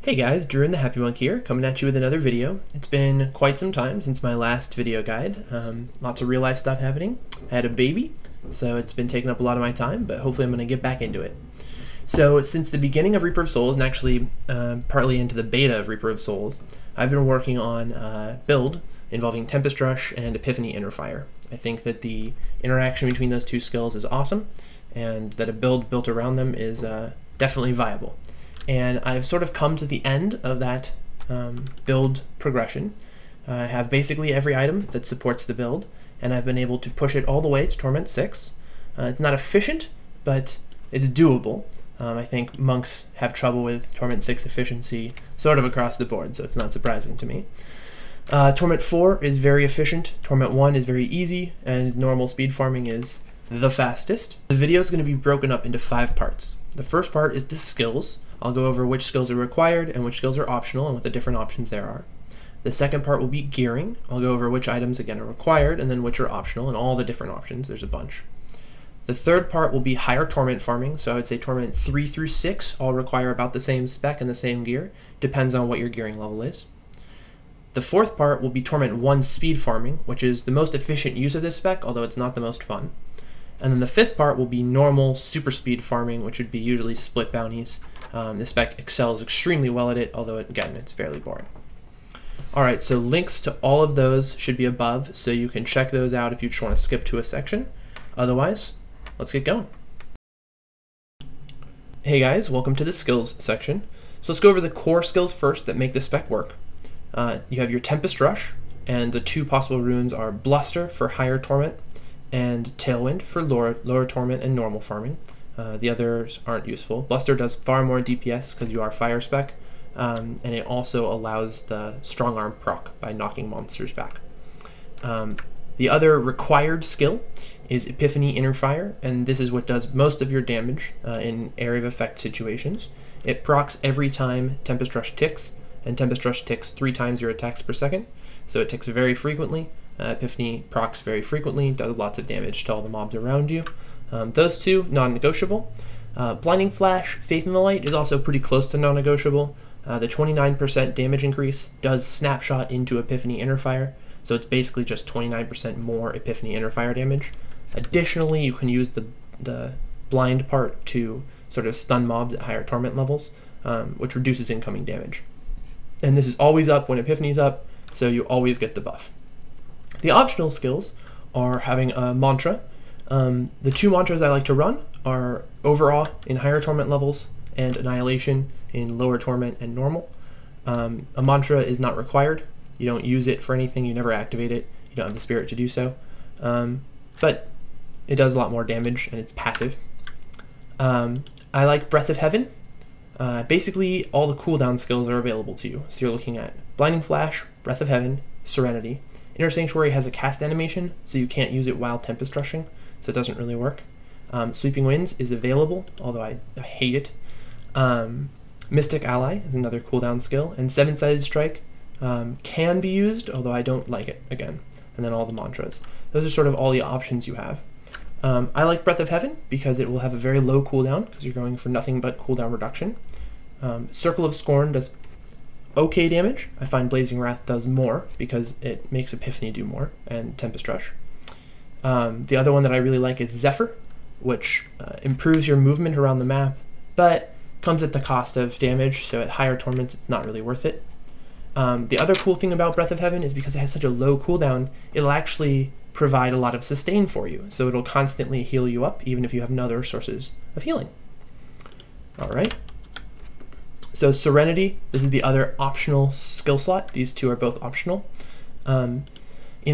Hey guys, Druin the Happy Monk here, coming at you with another video. It's been quite some time since my last video guide. Lots of real life stuff happening. I had a baby, so it's been taking up a lot of my time, but hopefully I'm going to get back into it. So since the beginning of Reaper of Souls, and actually partly into the beta of Reaper of Souls, I've been working on a build involving Tempest Rush and Epiphany Inner Fire. I think that the interaction between those two skills is awesome, and that a build built around them is definitely viable. And I've sort of come to the end of that build progression. I have basically every item that supports the build, and I've been able to push it all the way to Torment 6. It's not efficient, but it's doable. I think monks have trouble with Torment 6 efficiency sort of across the board, so it's not surprising to me. Torment 4 is very efficient, Torment 1 is very easy, and normal speed farming is the fastest. The video is going to be broken up into 5 parts. The first part is the skills. I'll go over which skills are required and which skills are optional and what the different options there are. The second part will be gearing. I'll go over which items again are required and then which are optional and all the different options. There's a bunch. The third part will be higher torment farming. So I would say torment 3 through 6 all require about the same spec and the same gear. Depends on what your gearing level is. The fourth part will be torment 1 speed farming, which is the most efficient use of this spec, although it's not the most fun. And then the fifth part will be normal super speed farming, which would be usually split bounties. The spec excels extremely well at it, although again, it's fairly boring. Alright, so links to all of those should be above, so you can check those out if you just want to skip to a section. Otherwise, let's get going. Hey guys, welcome to the skills section. So let's go over the core skills first that make the spec work. You have your Tempest Rush, and the 2 possible runes are Bluster for higher torment, and Tailwind for lower torment and normal farming. The others aren't useful. Bluster does far more DPS because you are fire spec, and it also allows the strong arm proc by knocking monsters back. The other required skill is Epiphany Inner Fire, and this is what does most of your damage in area of effect situations. It procs every time Tempest Rush ticks, and Tempest Rush ticks 3 times your attacks per second, so it ticks very frequently. Epiphany procs very frequently, does lots of damage to all the mobs around you. Those 2, non-negotiable. Blinding Flash, Faith in the Light is also pretty close to non-negotiable. The 29% damage increase does snapshot into Epiphany Inner Fire, so it's basically just 29% more Epiphany Inner Fire damage. Additionally, you can use the blind part to sort of stun mobs at higher torment levels, which reduces incoming damage. And this is always up when Epiphany's up, so you always get the buff. The optional skills are having a mantra. The 2 mantras I like to run are Overawe in higher torment levels and Annihilation in lower torment and normal. A mantra is not required. You don't use it for anything, you never activate it, you don't have the spirit to do so. But it does a lot more damage and it's passive. I like Breath of Heaven. Basically all the cooldown skills are available to you. So you're looking at Blinding Flash, Breath of Heaven, Serenity. Inner Sanctuary has a cast animation, so you can't use it while Tempest Rushing, so it doesn't really work. Sweeping Winds is available, although I hate it. Mystic Ally is another cooldown skill, and Seven-Sided Strike can be used, although I don't like it, again. And then all the mantras. Those are sort of all the options you have. I like Breath of Heaven because it will have a very low cooldown, because you're going for nothing but cooldown reduction. Circle of Scorn does okay damage. I find Blazing Wrath does more because it makes Epiphany do more, and Tempest Rush. The other one that I really like is Zephyr, which improves your movement around the map, but comes at the cost of damage, so at higher torments it's not really worth it. The other cool thing about Breath of Heaven is because it has such a low cooldown, it'll actually provide a lot of sustain for you, so it'll constantly heal you up even if you have no other sources of healing. Alright. So Serenity, this is the other optional skill slot. These 2 are both optional. In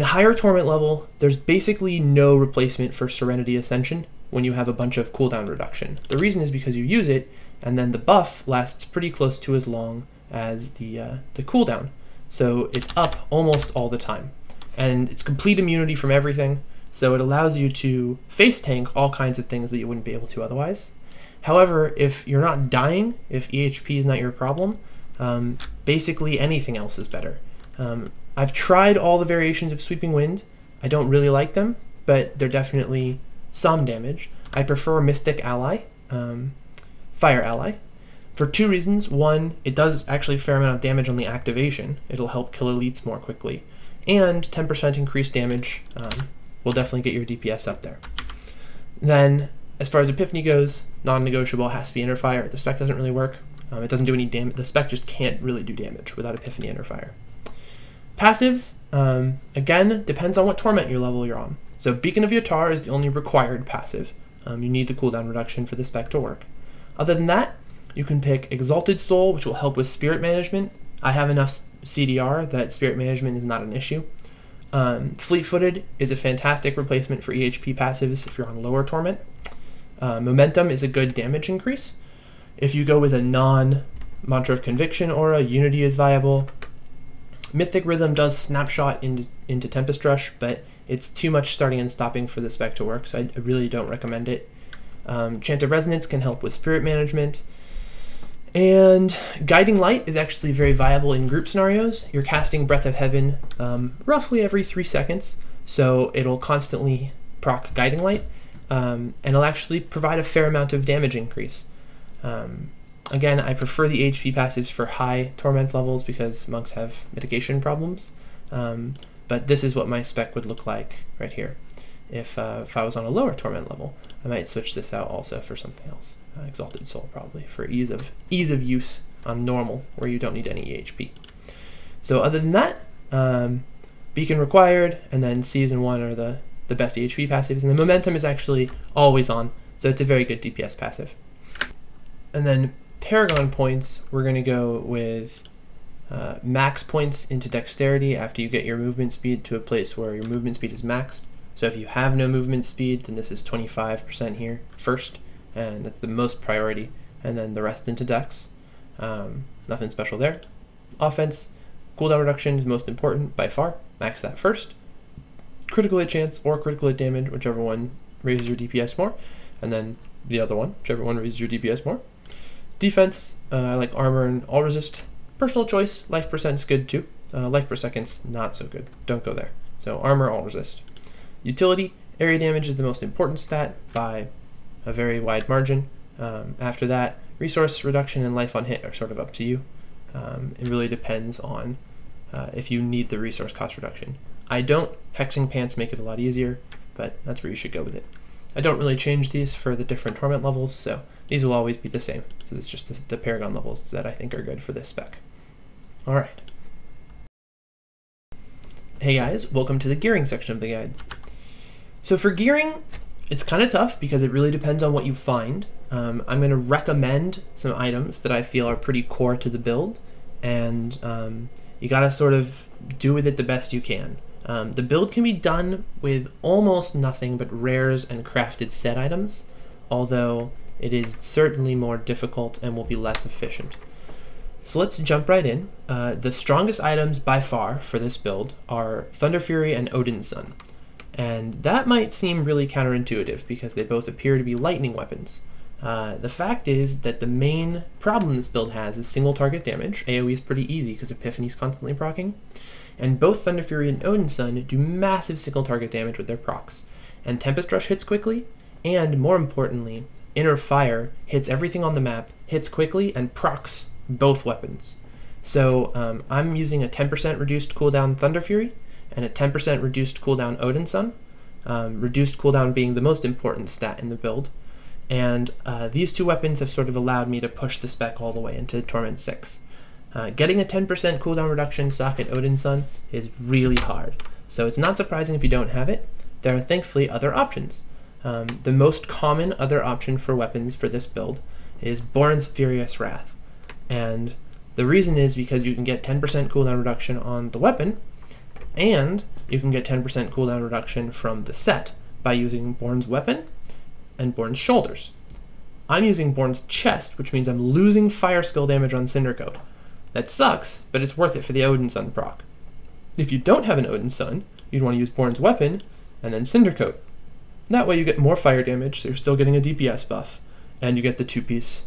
higher torment level, there's basically no replacement for Serenity Ascension when you have a bunch of cooldown reduction. The reason is because you use it, and then the buff lasts pretty close to as long as the cooldown. So it's up almost all the time. And it's complete immunity from everything, so it allows you to face tank all kinds of things that you wouldn't be able to otherwise. However, if you're not dying, if EHP is not your problem, basically anything else is better. I've tried all the variations of Sweeping Wind. I don't really like them, but they're definitely some damage. I prefer Mystic Ally, Fire Ally. for two reasons. One, it does actually a fair amount of damage on the activation. It'll help kill elites more quickly. And 10% increased damage will definitely get your DPS up there. Then, as far as Epiphany goes, non-negotiable, has to be Inner Fire. The Spec doesn't really work. It doesn't do any damage. The Spec just can't really do damage without Epiphany Inner Fire. Passives, again, depends on what Torment level you're on. So Beacon of Yatar is the only required passive. You need the cooldown reduction for the Spec to work. Other than that, you can pick Exalted Soul, which will help with Spirit Management. I have enough CDR that Spirit Management is not an issue. Fleet-Footed is a fantastic replacement for EHP passives if you're on lower Torment. Momentum is a good damage increase. If you go with a non-Mantra of Conviction aura, Unity is viable. Mythic Rhythm does snapshot into Tempest Rush, but it's too much starting and stopping for the Spec to work, so I really don't recommend it. Chant of Resonance can help with Spirit Management. And Guiding Light is actually very viable in group scenarios. You're casting Breath of Heaven roughly every 3 seconds, so it'll constantly proc Guiding Light, and it'll actually provide a fair amount of damage increase. Again, I prefer the HP passives for high Torment levels because monks have mitigation problems, but this is what my Spec would look like right here. If I was on a lower Torment level, I might switch this out also for something else. Exalted Soul probably, for ease of use on normal, where you don't need any EHP. So other than that, Beacon required, and then Season 1 are the best EHP passives, and the Momentum is actually always on, so it's a very good DPS passive. And then Paragon points, we're going to go with max points into Dexterity after you get your movement speed to a place where your movement speed is maxed. So if you have no movement speed, then this is 25% here first, and that's the most priority, and then the rest into Dex. Nothing special there. Offense, cooldown reduction is most important by far. Max that first. Critical hit chance or critical hit damage, whichever one raises your DPS more, and then the other one, whichever one raises your DPS more. Defense, I like armor and all resist. Personal choice, life percent is good too. Life per second's not so good. Don't go there. So armor, all resist. Utility, area damage is the most important stat by a very wide margin. After that, resource reduction and life on hit are sort of up to you. It really depends on if you need the resource cost reduction. I don't. Hexing Pants make it a lot easier, but that's where you should go with it. I don't really change these for the different Torment levels, so these will always be the same. So it's just the Paragon levels that I think are good for this Spec. Alright. Hey guys, welcome to the gearing section of the guide. So for gearing, it's kind of tough because it really depends on what you find. I'm going to recommend some items that I feel are pretty core to the build, and you got to sort of do with it the best you can. The build can be done with almost nothing but rares and crafted set items, although it is certainly more difficult and will be less efficient. So let's jump right in. The strongest items by far for this build are Thunder Fury and Odin's Sun. And that might seem really counterintuitive because they both appear to be lightning weapons. The fact is that the main problem this build has is single target damage. AoE is pretty easy because Epiphany's constantly proccing. And both Thunder Fury and Odin's Sun do massive single target damage with their procs. And Tempest Rush hits quickly, and more importantly, Inner Fire hits everything on the map, hits quickly, and procs both weapons. So I'm using a 10% reduced cooldown Thunder Fury, and a 10% reduced cooldown Odin's Sun, reduced cooldown being the most important stat in the build. And these two weapons have sort of allowed me to push the Spec all the way into Torment 6. Getting a 10% cooldown reduction socket Odin's Sun is really hard, so it's not surprising if you don't have it. There are thankfully other options. The most common other option for weapons for this build is Born's Furious Wrath, and the reason is because you can get 10% cooldown reduction on the weapon, and you can get 10% cooldown reduction from the set by using Born's Weapon and Born's Shoulders. I'm using Born's Chest, which means I'm losing fire skill damage on Cindercoat. That sucks, but it's worth it for the Odin's Sun proc. If you don't have an Odin's Sun, you'd want to use Born's Weapon and then Cindercoat. That way you get more fire damage, so you're still getting a DPS buff, and you get the 2-piece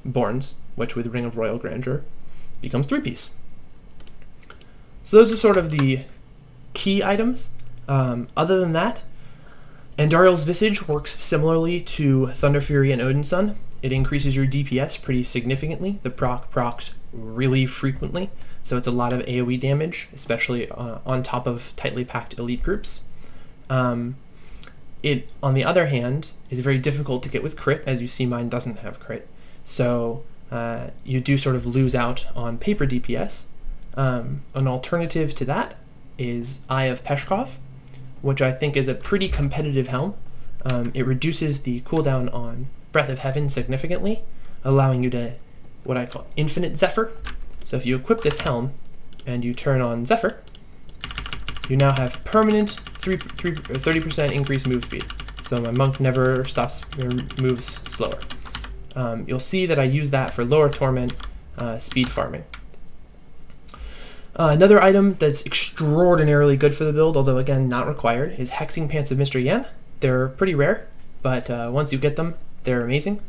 Borns, which with Ring of Royal Grandeur becomes 3-piece. So those are sort of the key items. Other than that, Andariel's Visage works similarly to Thunder Fury and Odin Sun. It increases your DPS pretty significantly. The procs really frequently, so it's a lot of AoE damage, especially on top of tightly packed elite groups. It, on the other hand, is very difficult to get with crit. As you see, mine doesn't have crit. So you do sort of lose out on paper DPS. An alternative to that is Eye of Peshkov, which I think is a pretty competitive helm. It reduces the cooldown on Breath of Heaven significantly, allowing you to what I call infinite Zephyr. So if you equip this helm and you turn on Zephyr, you now have permanent 30% increased move speed. So my monk never stops or moves slower. You'll see that I use that for lower torment speed farming. Another item that's extraordinarily good for the build, although again not required, is Hexing Pants of Mr. Yan. They're pretty rare, but once you get them, they're amazing.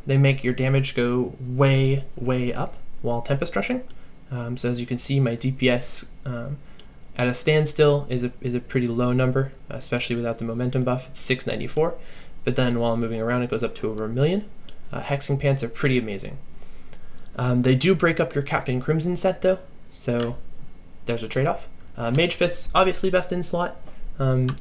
They make your damage go way, way up while Tempest Rushing. So as you can see, my DPS at a standstill is a pretty low number, especially without the momentum buff. It's 694, but then while moving around, it goes up to over 1 million. Hexing Pants are pretty amazing. They do break up your Captain Crimson set though, so there's a trade-off. Mage Fists, obviously best in slot.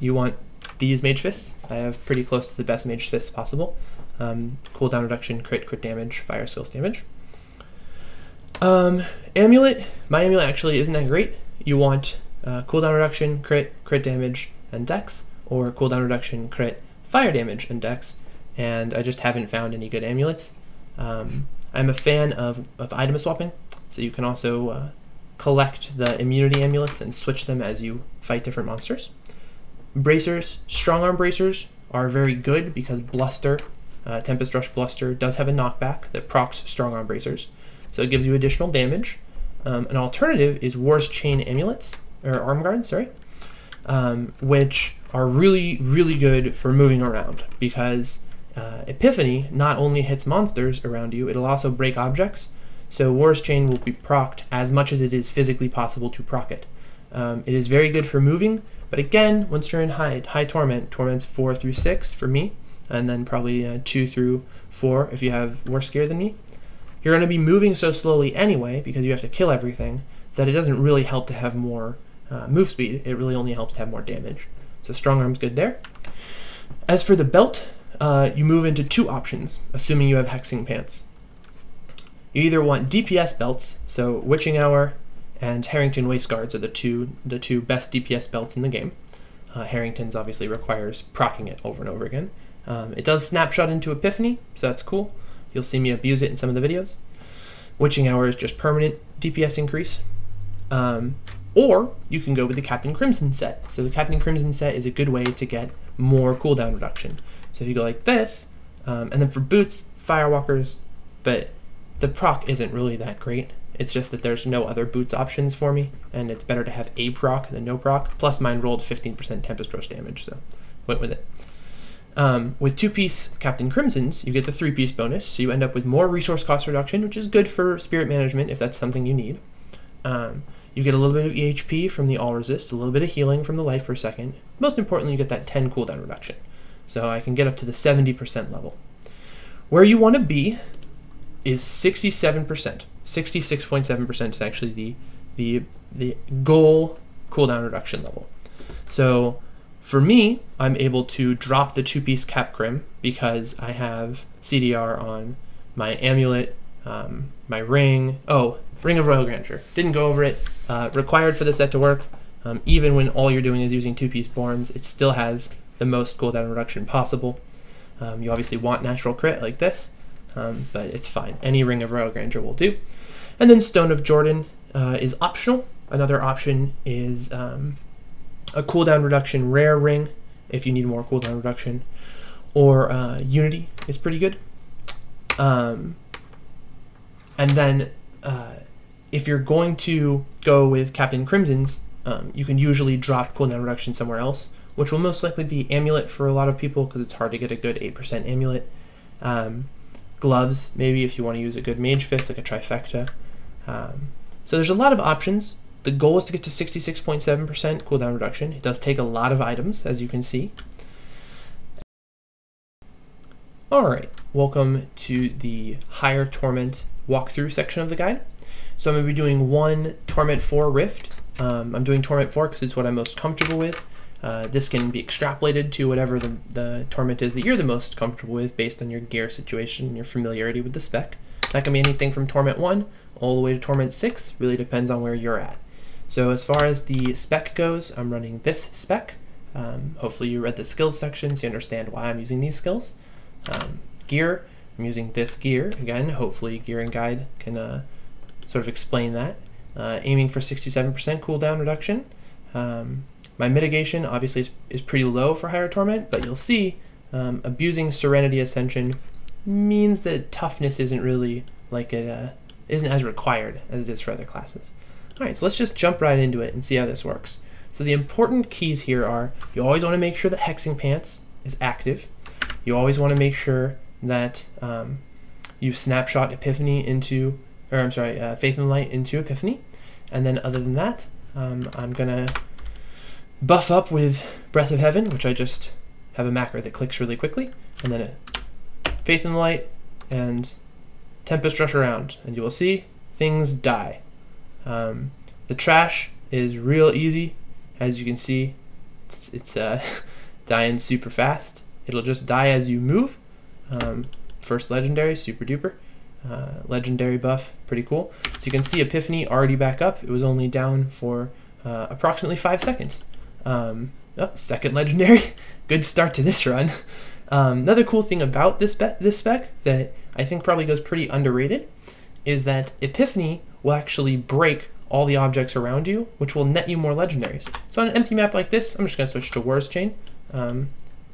You want these Mage Fists. I have pretty close to the best Mage Fists possible. Cooldown reduction, crit damage, fire skills damage. Amulet, my amulet actually isn't that great. You want cooldown reduction, crit damage, and dex, or cooldown reduction, crit, fire damage, and dex, and I just haven't found any good amulets. I'm a fan of item swapping, so you can also collect the immunity amulets and switch them as you fight different monsters. Bracers, strong arm bracers are very good because Bluster, Tempest Rush Bluster, does have a knockback that procs strong arm bracers, so it gives you additional damage. An alternative is War's Chain amulets, or arm guards, sorry, which are really, really good for moving around because Epiphany not only hits monsters around you, it'll also break objects. So War's Chain will be procced as much as it is physically possible to proc it. It is very good for moving, but again, once you're in high torment, torment's 4 through 6 for me, and then probably 2 through 4 if you have worse gear than me. You're going to be moving so slowly anyway because you have to kill everything that it doesn't really help to have more move speed. It really only helps to have more damage. So strong arm's good there. As for the belt, you move into 2 options, assuming you have Hexing Pants. You either want DPS belts, so Witching Hour and Harrington Waistguards are the two best DPS belts in the game. Harrington's obviously requires proccing it over and over again. It does snapshot into Epiphany, so that's cool. You'll see me abuse it in some of the videos. Witching Hour is just permanent DPS increase. Or you can go with the Captain Crimson set. So the Captain Crimson set is a good way to get more cooldown reduction. So if you go like this, and then for boots, Firewalkers, but the proc isn't really that great. It's just that there's no other boots options for me, and it's better to have a proc than no proc. Plus mine rolled 15% Tempest Rush damage, so went with it. With 2-piece Captain Crimsons, you get the 3-piece bonus, so you end up with more resource cost reduction, which is good for spirit management if that's something you need. You get a little bit of EHP from the All Resist, a little bit of healing from the Life per Second. Most importantly, you get that 10 cooldown reduction. So I can get up to the 70% level. Where you want to be is 67%. 66.7% is actually the goal cooldown reduction level. So for me, I'm able to drop the 2-piece Cap Crim because I have CDR on my amulet, my ring. Oh, Ring of Royal Grandeur. Didn't go over it. Required for the set to work. Even when all you're doing is using 2-piece Borns, it still has the most cooldown reduction possible. You obviously want natural crit like this, but it's fine. Any Ring of Royal Grandeur will do. And then Stone of Jordan is optional. Another option is a cooldown reduction rare ring if you need more cooldown reduction, or Unity is pretty good. And then if you're going to go with Captain Crimson's, you can usually drop cooldown reduction somewhere else, which will most likely be Amulet for a lot of people because it's hard to get a good 8% Amulet. Gloves, maybe if you want to use a good Mage Fist, like a Trifecta. So there's a lot of options. The goal is to get to 66.7% cooldown reduction. It does take a lot of items, as you can see. Alright, welcome to the Higher Torment walkthrough section of the guide. So I'm going to be doing one Torment 4 Rift. I'm doing Torment 4 because it's what I'm most comfortable with. This can be extrapolated to whatever the Torment is that you're the most comfortable with based on your gear situation and your familiarity with the spec. That can be anything from Torment 1 all the way to Torment 6, really depends on where you're at. So as far as the spec goes, I'm running this spec. Hopefully you read the skills section so you understand why I'm using these skills. Gear, I'm using this gear. Again, hopefully Gear and Guide can sort of explain that. Aiming for 67% cooldown reduction. My mitigation obviously is pretty low for Higher Torment, but you'll see abusing Serenity Ascension means that toughness isn't really like it isn't as required as it is for other classes. Alright, so let's just jump right into it and see how this works. So the important keys here are you always want to make sure that Hexing Pants is active. You always want to make sure that you snapshot Epiphany into, or I'm sorry, Faith in the Light into Epiphany. And then other than that, I'm gonna buff up with Breath of Heaven, which I just have a macro that clicks really quickly, and then Faith in the Light and Tempest Rush around, and you will see things die. The trash is real easy, as you can see. It's dying super fast. It'll just die as you move. First legendary, super duper. Legendary buff, pretty cool. So you can see Epiphany already back up. It was only down for approximately 5 seconds. Oh, second legendary. Good start to this run. Another cool thing about this spec that I think probably goes pretty underrated is that Epiphany will actually break all the objects around you, which will net you more legendaries. So on an empty map like this, I'm just going to switch to RoS chain.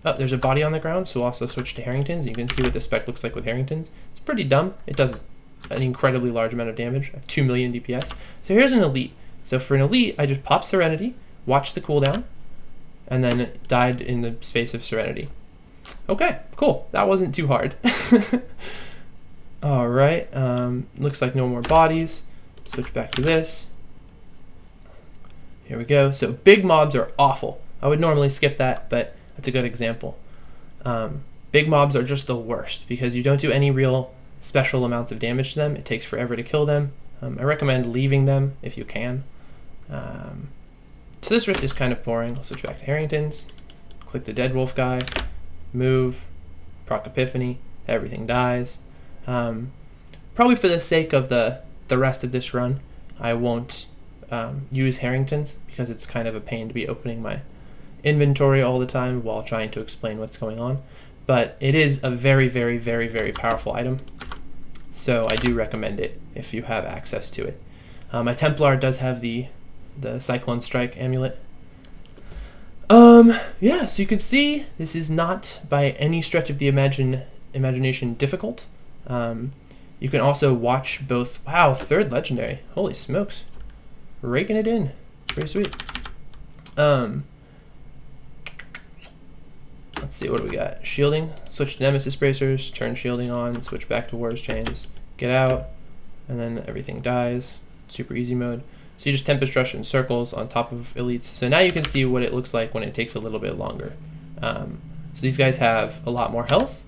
Oh, there's a body on the ground, so we'll also switch to Harringtons. You can see what the spec looks like with Harringtons. It's pretty dumb. It does an incredibly large amount of damage, 2 million DPS. So here's an elite. So for an elite, I just pop Serenity, watch the cooldown, and then it died in the space of Serenity. Okay, cool. That wasn't too hard. Alright, looks like no more bodies. Switch back to this. Here we go. So big mobs are awful. I would normally skip that, but that's a good example. Big mobs are just the worst because you don't do any real special amounts of damage to them. It takes forever to kill them. I recommend leaving them if you can. So this rift is kind of boring. I'll switch back to Harringtons. Click the dead wolf guy. Move. Proc Epiphany. Everything dies. Probably for the sake of the rest of this run, I won't use Harringtons because it's kind of a pain to be opening my inventory all the time while trying to explain what's going on. But it is a very, very, very, very powerful item. So I do recommend it if you have access to it. My Templar does have the Cyclone Strike amulet. Yeah, so you can see this is not by any stretch of the imagination difficult. You can also watch both. Wow, third legendary. Holy smokes. Raking it in. Pretty sweet. Let's see, what do we got? Shielding. Switch to Nemesis Bracers. Turn shielding on. Switch back to RoS chains. Get out. And then everything dies. Super easy mode. So you just Tempest Rush in circles on top of elites. So now you can see what it looks like when it takes a little bit longer. So these guys have a lot more health.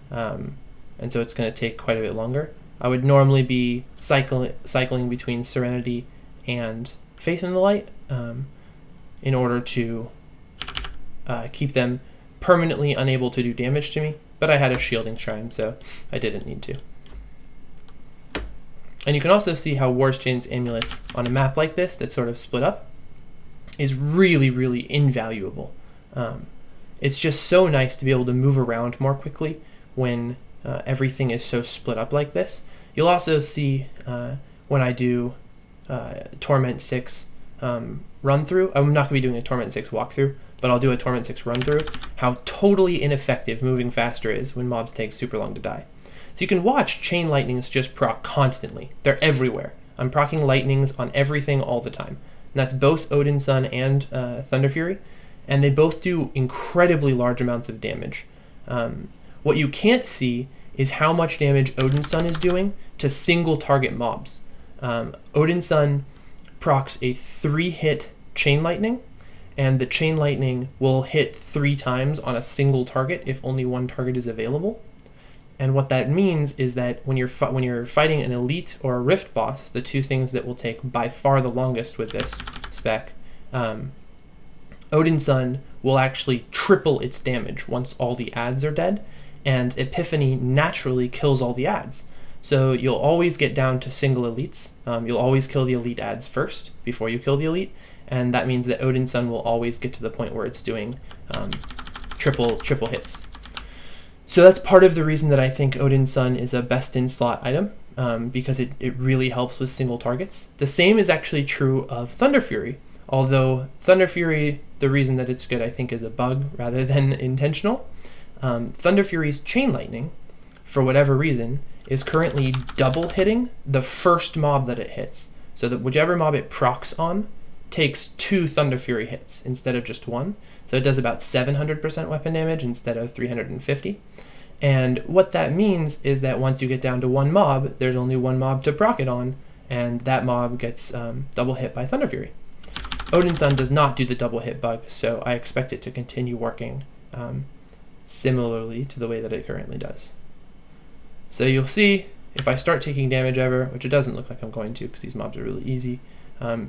And so it's going to take quite a bit longer. I would normally be cycling between Serenity and Faith in the Light in order to keep them permanently unable to do damage to me, but I had a shielding shrine, so I didn't need to. And you can also see how RoS Chain's amulets on a map like this that's sort of split up is really, really invaluable. It's just so nice to be able to move around more quickly when everything is so split up like this. You'll also see when I do Torment 6 run through, I'm not going to be doing a Torment 6 walkthrough, but I'll do a Torment 6 run through, how totally ineffective moving faster is when mobs take super long to die. So you can watch Chain Lightnings just proc constantly. They're everywhere. I'm proccing Lightnings on everything all the time. And that's both Odin Sun and Thunder Fury, and they both do incredibly large amounts of damage. What you can't see is how much damage Odin Sun is doing to single target mobs. Odin Sun procs a 3-hit Chain Lightning, and the Chain Lightning will hit 3 times on a single target if only one target is available. And what that means is that when you're fighting an elite or a rift boss, the two things that will take by far the longest with this spec, Odin's Son will actually triple its damage once all the adds are dead, and Epiphany naturally kills all the adds. So you'll always get down to single elites. You'll always kill the elite adds first before you kill the elite, and that means that Odin's Son will always get to the point where it's doing triple hits. So that's part of the reason that I think Odin's Son is a best in slot item, because it really helps with single targets. The same is actually true of Thunder Fury, although Thunder Fury, the reason that it's good I think is a bug rather than intentional. Thunder Fury's Chain Lightning, for whatever reason, is currently double hitting the first mob that it hits. So that whichever mob it procs on takes 2 Thunder Fury hits instead of just 1. So it does about 700% weapon damage instead of 350. And what that means is that once you get down to 1 mob, there's only 1 mob to proc it on, and that mob gets double hit by Thunder Fury. Odin's Son does not do the double hit bug, so I expect it to continue working similarly to the way that it currently does. So you'll see if I start taking damage ever, which it doesn't look like I'm going to because these mobs are really easy,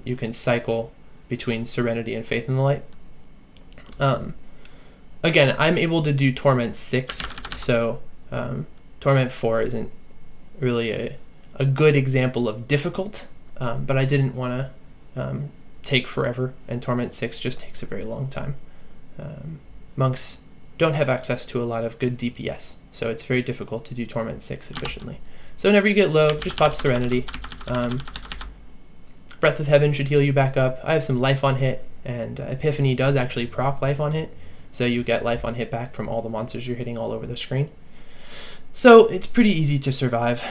you can cycle between Serenity and Faith in the Light. Again, I'm able to do Torment 6, so Torment 4 isn't really a good example of difficult, but I didn't want to take forever, and Torment 6 just takes a very long time. Monks don't have access to a lot of good DPS, so it's very difficult to do Torment 6 efficiently. So whenever you get low, just pop Serenity. Breath of Heaven should heal you back up. I have some life on hit, and Epiphany does actually proc life on hit, so you get life on hit back from all the monsters you're hitting all over the screen. So it's pretty easy to survive.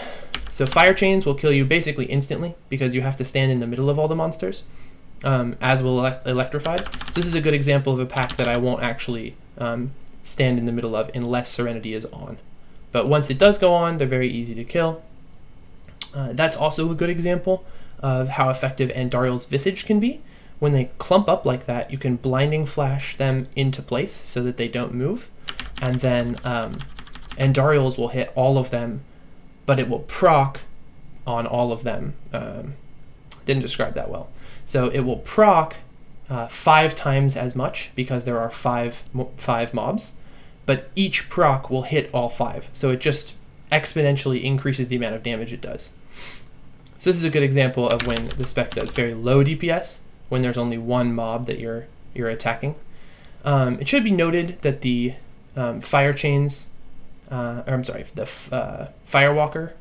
So Fire Chains will kill you basically instantly because you have to stand in the middle of all the monsters, as will Electrified. So this is a good example of a pack that I won't actually stand in the middle of unless Serenity is on. But once it does go on, they're very easy to kill. That's also a good example of how effective Andariel's Visage can be. When they clump up like that, you can Blinding Flash them into place so that they don't move. And then Andariel's will hit all of them, but it will proc on all of them. Didn't describe that well. So it will proc 5 times as much because there are five mobs, but each proc will hit all 5. So it just exponentially increases the amount of damage it does. So this is a good example of when the spec does very low DPS, when there's only 1 mob that you're attacking. It should be noted that the the Firewalker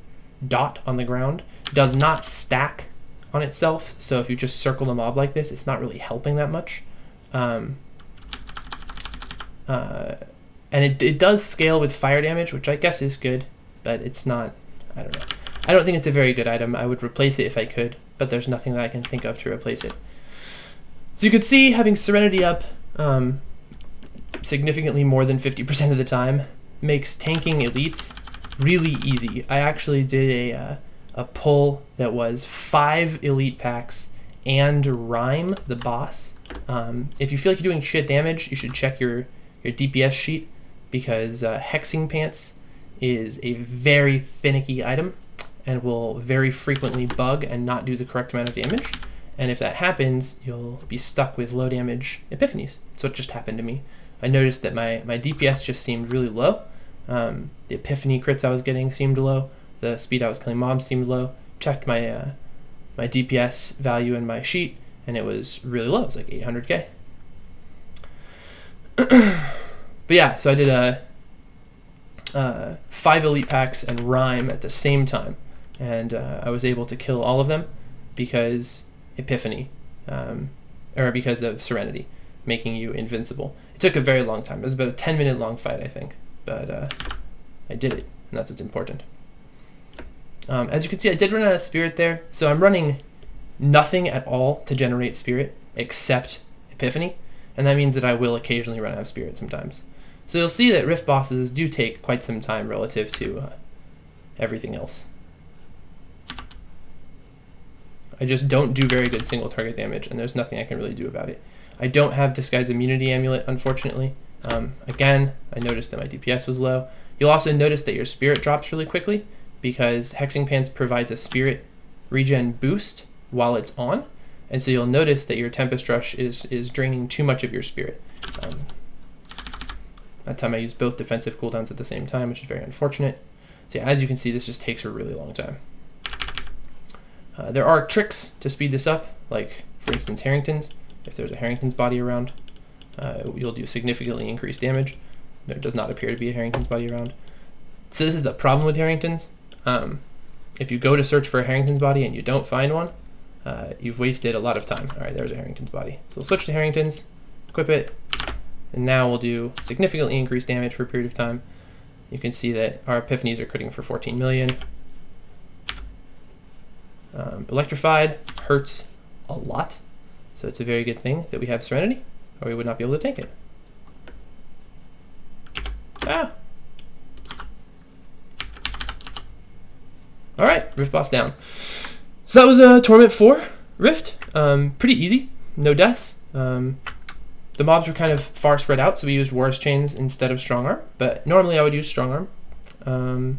dot on the ground does not stack on itself, so if you just circle the mob like this, it's not really helping that much. And it does scale with fire damage, which I guess is good, but it's not, I don't know. I don't think it's a very good item. I would replace it if I could, but there's nothing that I can think of to replace it. So you could see having Serenity up significantly more than 50% of the time makes tanking elites really easy. I actually did a pull that was 5 elite packs and Rhyme, the boss. If you feel like you're doing shit damage, you should check your DPS sheet, because Hexing Pants is a very finicky item and will very frequently bug and not do the correct amount of damage. And if that happens, you'll be stuck with low damage Epiphanies. So it just happened to me. I noticed that my DPS just seemed really low. The Epiphany crits I was getting seemed low. The speed I was killing mobs seemed low. Checked my my DPS value in my sheet, and it was really low. It was like 800k. But yeah, so I did 5 elite packs and Rhyme at the same time, and I was able to kill all of them because Epiphany, or because of Serenity, making you invincible. It took a very long time. It was about a 10-minute long fight, I think, but I did it, and that's what's important. As you can see, I did run out of spirit there, so I'm running nothing at all to generate spirit except Epiphany, and that means that I will occasionally run out of spirit sometimes. So you'll see that Rift bosses do take quite some time relative to everything else. I just don't do very good single target damage, and there's nothing I can really do about it. I don't have Disguise Immunity Amulet, unfortunately. Again, I noticed that my DPS was low. You'll also notice that your spirit drops really quickly because Hexing Pants provides a spirit regen boost while it's on, and so you'll notice that your Tempest Rush is draining too much of your spirit. That time I used both defensive cooldowns at the same time, which is very unfortunate. So yeah, as you can see, this just takes a really long time. There are tricks to speed this up, like for instance Harrington's. If there's a Harrington's body around, you'll do significantly increased damage. There does not appear to be a Harrington's body around. So this is the problem with Harrington's. If you go to search for a Harrington's body and you don't find one, you've wasted a lot of time. All right, there's a Harrington's body. So we'll switch to Harrington's, equip it, and now we'll do significantly increased damage for a period of time. You can see that our Epiphanies are critting for 14 million. Electrified hurts a lot, so it's a very good thing that we have Serenity, or we would not be able to take it. Ah! Alright, Rift boss down. So that was Torment 4 Rift. Pretty easy, no deaths. The mobs were kind of far spread out, so we used RoS chains instead of Strong Arm, but normally I would use Strong Arm.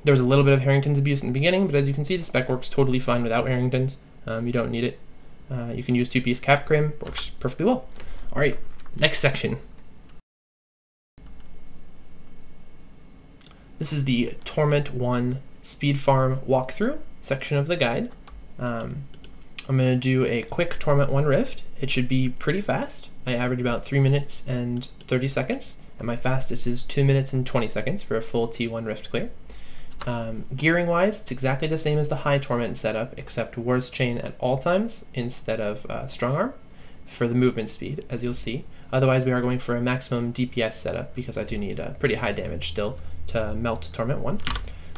There was a little bit of Harrington's abuse in the beginning, but as you can see, the spec works totally fine without Harrington's. You don't need it. You can use 2-piece Cap Crim, works perfectly well. Alright, next section. This is the Torment I Speed Farm walkthrough section of the guide. I'm going to do a quick Torment 1 Rift. It should be pretty fast. I average about 3 minutes and 30 seconds, and my fastest is 2 minutes and 20 seconds for a full T1 Rift clear. Gearing wise, it's exactly the same as the high Torment setup, except RoS chain at all times instead of Strong Arm for the movement speed, as you'll see. Otherwise, we are going for a maximum DPS setup because I do need pretty high damage still to melt Torment 1.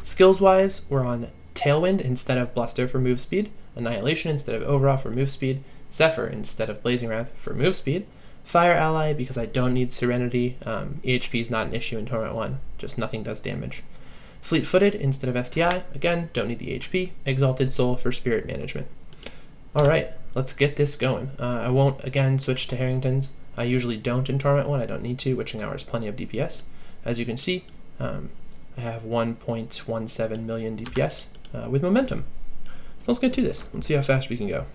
Skills wise, we're on Tailwind instead of Bluster for move speed, Annihilation instead of Overall for move speed, Zephyr instead of Blazing Wrath for move speed, Fire Ally because I don't need Serenity. EHP is not an issue in Torment 1, just nothing does damage. Fleet-footed instead of STI, again, don't need the HP. Exalted Soul for spirit management. Alright, let's get this going. I won't, again, switch to Harrington's. I usually don't in Torment 1, I don't need to. Witching Hour is plenty of DPS. As you can see, I have 1.17 million DPS with momentum. So let's get to this. Let's see how fast we can go.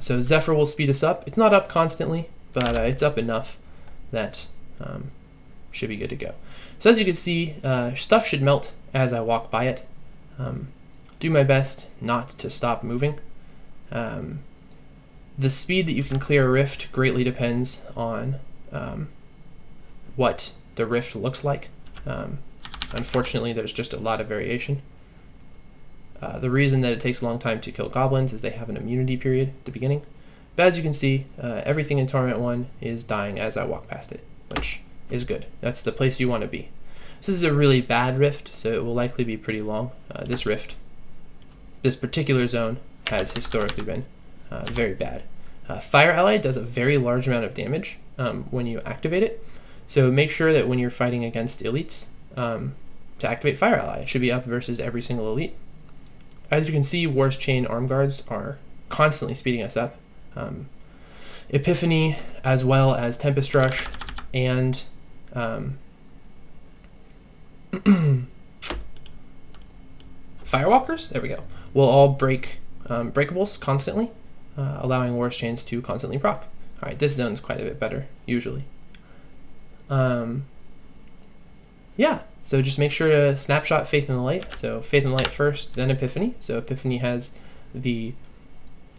So Zephyr will speed us up. It's not up constantly, but it's up enough that should be good to go. So as you can see, stuff should melt as I walk by it. Do my best not to stop moving. The speed that you can clear a rift greatly depends on what the rift looks like. Unfortunately, there's just a lot of variation. The reason that it takes a long time to kill goblins is they have an immunity period at the beginning. But as you can see, everything in Torment 1 is dying as I walk past it, which is good. That's the place you want to be. So this is a really bad rift, so it will likely be pretty long. This rift, this particular zone, has historically been very bad. Fire Ally does a very large amount of damage when you activate it, so make sure that when you're fighting against elites, to activate Fire Ally, it should be up versus every single elite. As you can see, RoS chain arm guards are constantly speeding us up. Epiphany, as well as Tempest Rush, and Firewalkers, there we go, will all break breakables constantly, allowing RoS chains to constantly proc. Alright, this zone is quite a bit better, usually. Yeah, so just make sure to snapshot Faith in the Light. So Faith in the Light first, then Epiphany. So Epiphany has the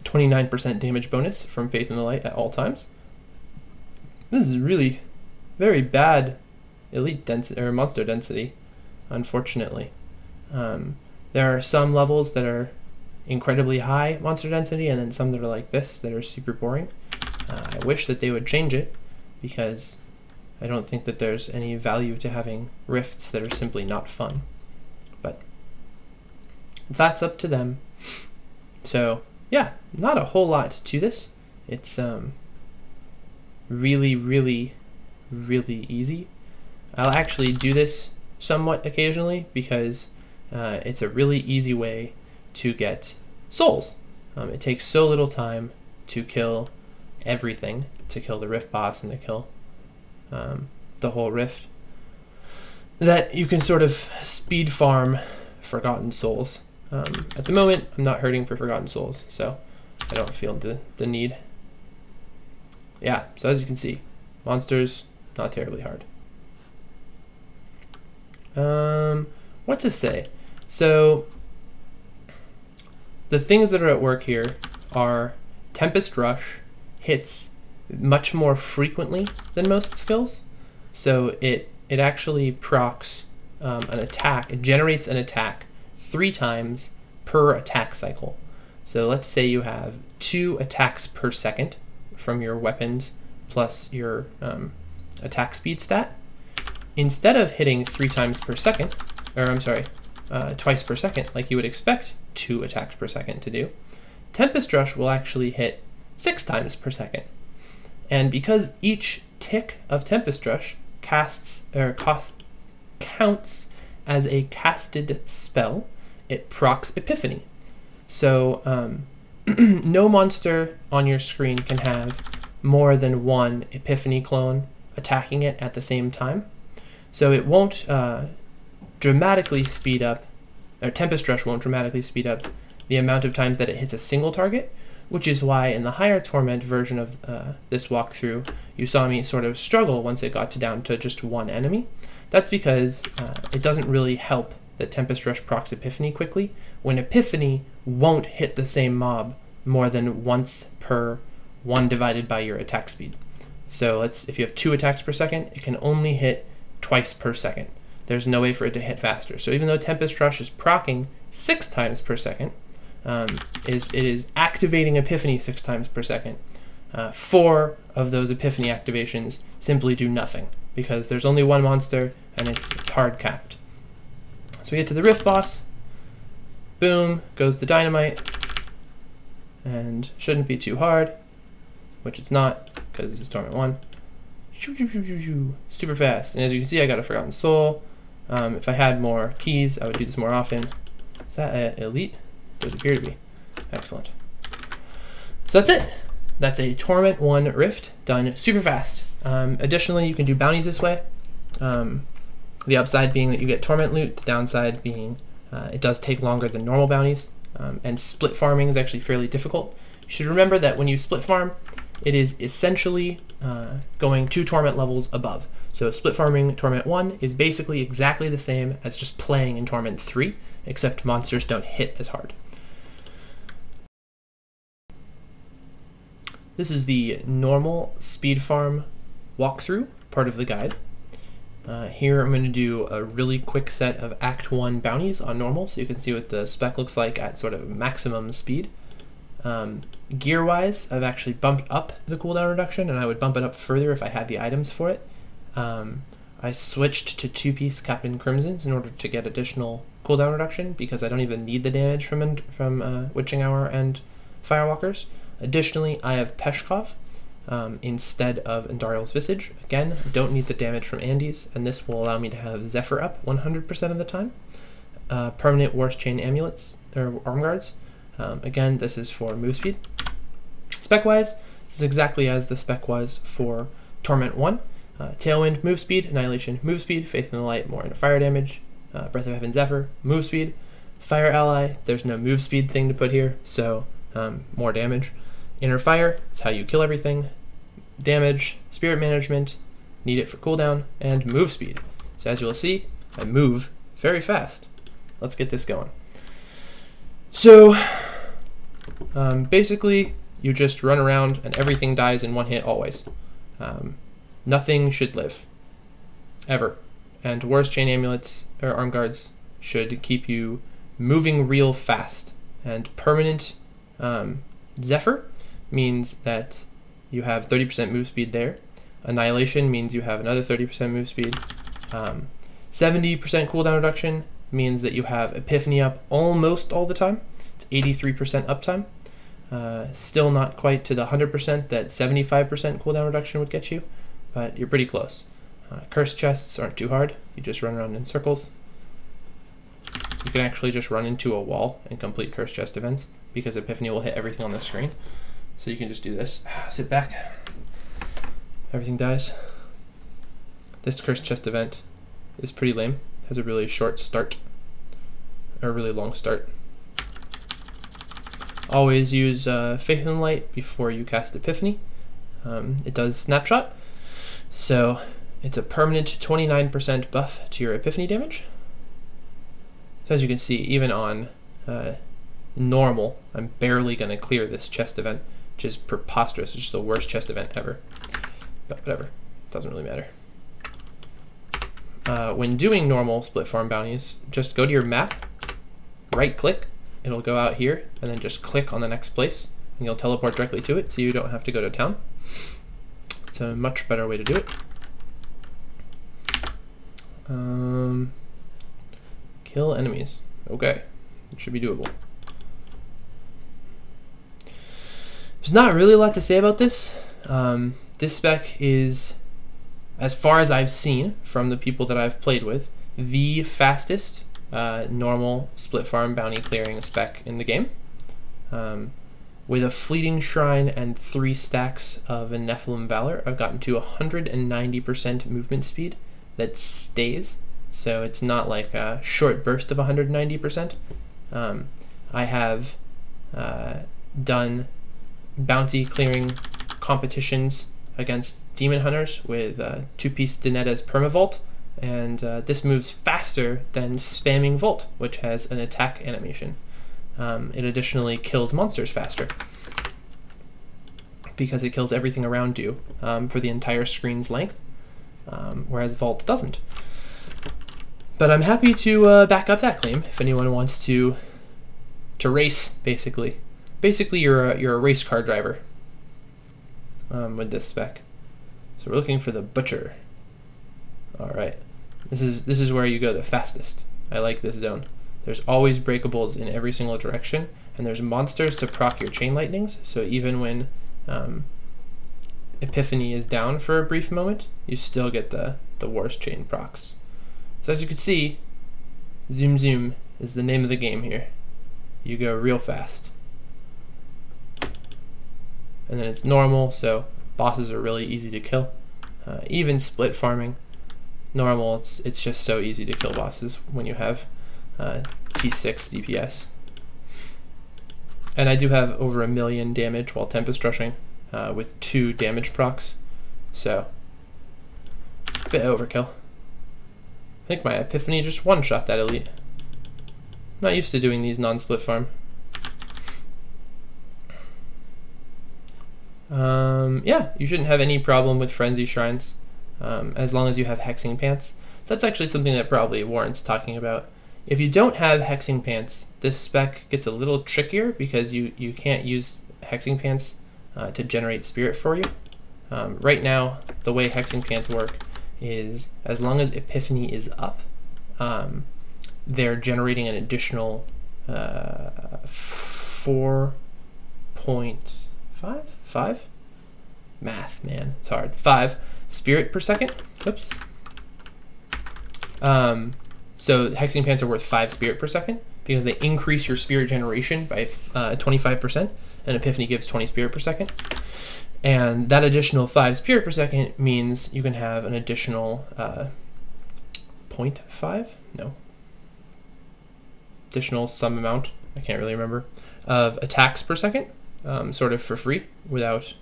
29% damage bonus from Faith in the Light at all times. This is really very bad elite density or monster density, unfortunately. There are some levels that are incredibly high monster density, and then some that are like this that are super boring. I wish that they would change it, because I don't think that there's any value to having rifts that are simply not fun. But that's up to them. So yeah, not a whole lot to this. It's really, really, really easy. I'll actually do this somewhat occasionally because it's a really easy way to get souls. It takes so little time to kill everything, to kill the rift boss and to kill the whole rift. that you can sort of speed farm Forgotten Souls. At the moment, I'm not hurting for Forgotten Souls, so I don't feel the need. Yeah, so as you can see, monsters, not terribly hard. What to say? So the things that are at work here are Tempest Rush hits much more frequently than most skills. So it actually procs an attack, it generates an attack 3 times per attack cycle. So let's say you have 2 attacks per second from your weapons plus your attack speed stat. Instead of hitting 3 times per second, or I'm sorry, twice per second, like you would expect 2 attacks per second to do, Tempest Rush will actually hit 6 times per second. And because each tick of Tempest Rush counts as a casted spell, it procs Epiphany. So no monster on your screen can have more than 1 Epiphany clone attacking it at the same time. So it won't dramatically speed up, or Tempest Rush won't dramatically speed up the amount of times that it hits a single target, which is why in the higher Torment version of this walkthrough, you saw me sort of struggle once it got down to just 1 enemy. That's because it doesn't really help that Tempest Rush procs Epiphany quickly, when Epiphany won't hit the same mob more than once per 1 divided by your attack speed. So if you have 2 attacks per second, it can only hit twice per second. There's no way for it to hit faster. So even though Tempest Rush is proccing 6 times per second, it is activating Epiphany 6 times per second. 4 of those Epiphany activations simply do nothing because there's only 1 monster and it's hard capped. So we get to the Rift boss. Boom, goes the dynamite, and shouldn't be too hard, which it's not because this is Torment 1. Shoo, shoo, shoo, shoo, shoo. Super fast, and as you can see, I got a Forgotten Soul. If I had more keys, I would do this more often. Is that elite? Does appear to be. Excellent. So that's it. That's a Torment 1 Rift done super fast. Additionally, you can do bounties this way. The upside being that you get Torment loot, the downside being it does take longer than normal bounties, and split farming is actually fairly difficult. You should remember that when you split farm, it is essentially going 2 Torment levels above. So split farming Torment 1 is basically exactly the same as just playing in Torment 3, except monsters don't hit as hard. This is the normal speed farm walkthrough, part of the guide. Here I'm going to do a really quick set of Act 1 bounties on normal, so you can see what the spec looks like at sort of maximum speed. Gear-wise, I've actually bumped up the cooldown reduction, and I would bump it up further if I had the items for it. I switched to 2-piece Captain Crimsons in order to get additional cooldown reduction, because I don't even need the damage from Witching Hour and Firewalkers. Additionally, I have Peshkov instead of Andariel's Visage. Again, I don't need the damage from Andes, and this will allow me to have Zephyr up 100% of the time. Permanent Wars Chain Amulets, or Arm Guards. Again, this is for move speed. Spec-wise, this is exactly as the spec was for Torment 1. Tailwind, move speed. Annihilation, move speed. Faith in the Light, more into fire damage. Breath of Heaven, Zephyr, move speed. Fire ally, there's no move speed thing to put here, so more damage. Inner Fire, it's how you kill everything. Damage, Spirit Management, need it for cooldown, and move speed. So as you'll see, I move very fast. Let's get this going. So basically, you just run around and everything dies in 1 hit always. Nothing should live, ever. And Wars Chain Amulets, or Arm Guards, should keep you moving real fast. And permanent Zephyr means that you have 30% move speed there. Annihilation means you have another 30% move speed. 70% cooldown reduction means that you have Epiphany up almost all the time. It's 83% uptime. Still not quite to the 100% that 75% cooldown reduction would get you, but you're pretty close. Curse chests aren't too hard. You just run around in circles. You can actually just run into a wall and complete curse chest events because Epiphany will hit everything on the screen. So you can just do this. Sit back. Everything dies. This curse chest event is pretty lame. It has a really short start, or a really long start. Always use Faith and Light before you cast Epiphany. It does snapshot, so it's a permanent 29% buff to your Epiphany damage. So as you can see, even on normal, I'm barely going to clear this chest event, which is preposterous. It's just the worst chest event ever. But whatever, doesn't really matter. When doing normal split farm bounties, just go to your map, right click, it'll go out here, and then just click on the next place, and you'll teleport directly to it, so you don't have to go to town. It's a much better way to do it. Kill enemies. Okay, it should be doable. There's not really a lot to say about this. This spec is, as far as I've seen from the people that I've played with, the fastest normal split farm bounty clearing spec in the game. With a fleeting shrine and 3 stacks of a Nephilim Valor, I've gotten to 190% movement speed that stays. So it's not like a short burst of 190%. I have done bounty clearing competitions against demon hunters with 2-piece Dinetta's Permavolt, and this moves faster than spamming Volt, which has an attack animation. It additionally kills monsters faster because it kills everything around you for the entire screen's length, whereas Volt doesn't. But I'm happy to back up that claim if anyone wants to race, basically. Basically, you're a race car driver with this spec. So we're looking for the Butcher. All right, this is where you go the fastest. I like this zone. There's always breakables in every single direction, and there's monsters to proc your chain lightnings. So even when Epiphany is down for a brief moment, you still get the worst chain procs. So as you can see, Zoom Zoom is the name of the game here. You go real fast. And then it's normal, so bosses are really easy to kill. Even split farming, normal, it's just so easy to kill bosses when you have T6 DPS. And I do have over 1 million damage while Tempest Rushing with 2 damage procs, so a bit overkill. I think my Epiphany just one-shot that elite. Not used to doing these non-split farm. Yeah, you shouldn't have any problem with Frenzy Shrines as long as you have Hexing Pants. So that's actually something that probably warrants talking about. If you don't have Hexing Pants, this spec gets a little trickier because you can't use Hexing Pants to generate spirit for you. Right now, the way Hexing Pants work is as long as Epiphany is up, they're generating an additional 4.5 math, man, it's hard. 5 spirit per second. Oops. So Hexing Pants are worth 5 spirit per second because they increase your spirit generation by 25%, and Epiphany gives 20 spirit per second. And that additional 5 spirit per second means you can have an additional 0.5? No. Additional some amount, I can't really remember, of attacks per second, sort of for free, without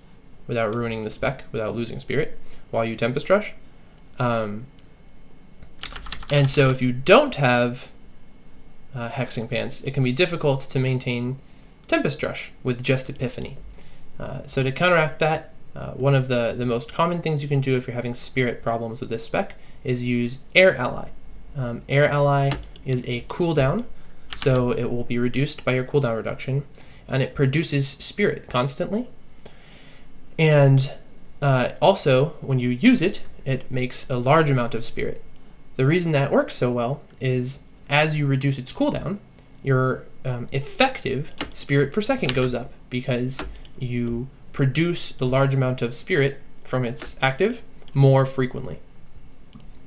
ruining the spec, without losing spirit, while you Tempest Rush. And so if you don't have Hexing Pants, it can be difficult to maintain Tempest Rush with just Epiphany. So to counteract that, one of the most common things you can do if you're having spirit problems with this spec is use Air Ally. Air Ally is a cooldown, so it will be reduced by your cooldown reduction, and it produces spirit constantly. And also, when you use it, it makes a large amount of spirit. The reason that works so well is as you reduce its cooldown, your effective spirit per second goes up because you produce the large amount of spirit from its active more frequently.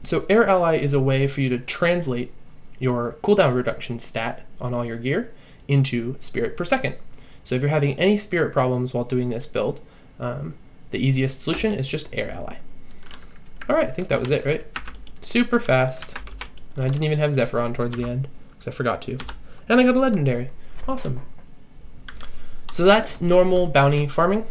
So Air Ally is a way for you to translate your cooldown reduction stat on all your gear into spirit per second. So if you're having any spirit problems while doing this build, the easiest solution is just Air Ally. All right, I think that was it, right? super fast. And I didn't even have Zephyr on towards the end, because I forgot to. And I got a legendary. Awesome. So that's normal bounty farming.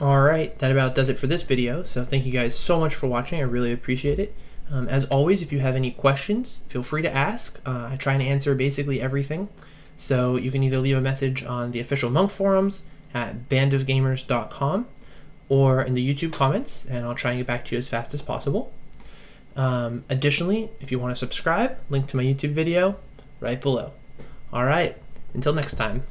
Alright, that about does it for this video. So thank you guys so much for watching. I really appreciate it. As always, if you have any questions, feel free to ask. I try and answer basically everything. So you can either leave a message on the official Monk forums at bandofgamers.com or in the YouTube comments, and I'll try and get back to you as fast as possible. Additionally, if you want to subscribe, link to my YouTube video right below. Alright, until next time.